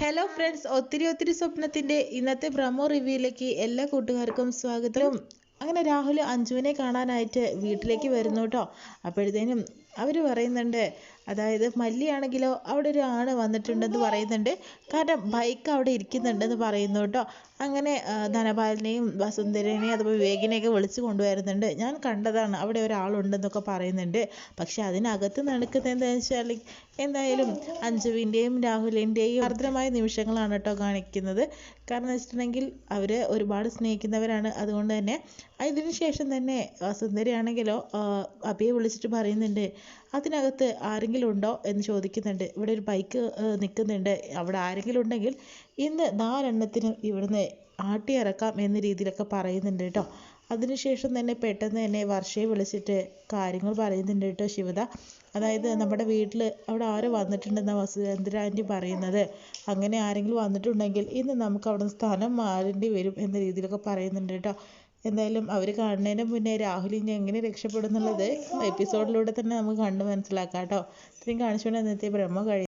Hello friends, ഒത്തിരി സ്വപ്നത്തിൻ്റെ ഇന്നത്തെ promo റിവ്യൂയിലേക്ക് എല്ലാ കൂട്ടുകാർക്കും സ്വാഗതം. അങ്ങനെ രാഹുൽ അഞ്ജുവിനെ കാണാനായിട്ട് വീട്ടിലേക്ക് വരുന്നു കേട്ടോ. അപ്പോഴത്തേനും അവർ പറയുന്നുണ്ട്, അതായത് മല്ലിയാണെങ്കിലോ അവിടെ ഒരു ആണ് വന്നിട്ടുണ്ടെന്ന് പറയുന്നുണ്ട്. കാരണം ബൈക്ക് അവിടെ ഇരിക്കുന്നുണ്ടെന്ന് പറയുന്നു കേട്ടോ. അങ്ങനെ ധനപാലിനെയും വസുന്ധരനെയും അതുപോലെ വിവേകിനെയൊക്കെ വിളിച്ചു കൊണ്ടുവരുന്നുണ്ട്. ഞാൻ കണ്ടതാണ്, അവിടെ ഒരാളുണ്ടെന്നൊക്കെ പറയുന്നുണ്ട്. പക്ഷെ അതിനകത്ത് നടക്കുന്നത് എന്താണെന്ന് വെച്ചാൽ എന്തായാലും അഞ്ജുവിൻ്റെയും രാഹുലിൻ്റെയും ആർദ്രമായ നിമിഷങ്ങളാണ് കേട്ടോ കാണിക്കുന്നത്. കാരണം എന്ന് വെച്ചിട്ടുണ്ടെങ്കിൽ അവർ ഒരുപാട് സ്നേഹിക്കുന്നവരാണ്. അതുകൊണ്ട് തന്നെ അതിന് ശേഷം തന്നെ വസുന്ധരയാണെങ്കിലോ അബിയെ വിളിച്ചിട്ട് പറയുന്നുണ്ട്, അതിനകത്ത് ആരെങ്കിലും ഉണ്ടോ എന്ന് ചോദിക്കുന്നുണ്ട്. ഇവിടെ ഒരു ബൈക്ക് നിൽക്കുന്നുണ്ട്, അവിടെ ആരെങ്കിലും ഉണ്ടെങ്കിൽ ഇന്ന് 4 എണ്ണത്തിനും ഇവിടുന്ന് ആട്ടിയിറക്കാം എന്ന രീതിയിലൊക്കെ പറയുന്നുണ്ട് കേട്ടോ. അതിനുശേഷം തന്നെ പെട്ടെന്ന് തന്നെ വർഷയെ വിളിച്ചിട്ട് കാര്യങ്ങൾ പറയുന്നുണ്ട് കേട്ടോ ശിവദ. അതായത് നമ്മുടെ വീട്ടിൽ അവിടെ ആരോ വന്നിട്ടുണ്ടെന്നാണ് വസുന്ധര ആൻറ്റി പറയുന്നത്. അങ്ങനെ ആരെങ്കിലും വന്നിട്ടുണ്ടെങ്കിൽ ഇന്ന് നമുക്ക് അവിടെ സ്ഥലം മാറേണ്ടി വരും എന്ന രീതിയിലൊക്കെ പറയുന്നുണ്ട് കേട്ടോ. എന്തായാലും അവർ കാണുന്നതിന് മുന്നേ രാഹുൽ ഇനി എങ്ങനെ രക്ഷപ്പെടും എന്നുള്ളത് എപ്പിസോഡിലൂടെ തന്നെ നമുക്ക് കണ്ട് മനസ്സിലാക്കാം കേട്ടോ. ഇത്രയും കാണിച്ചുകൊണ്ട് ഇന്നത്തെ പ്രമോ കഴിയും.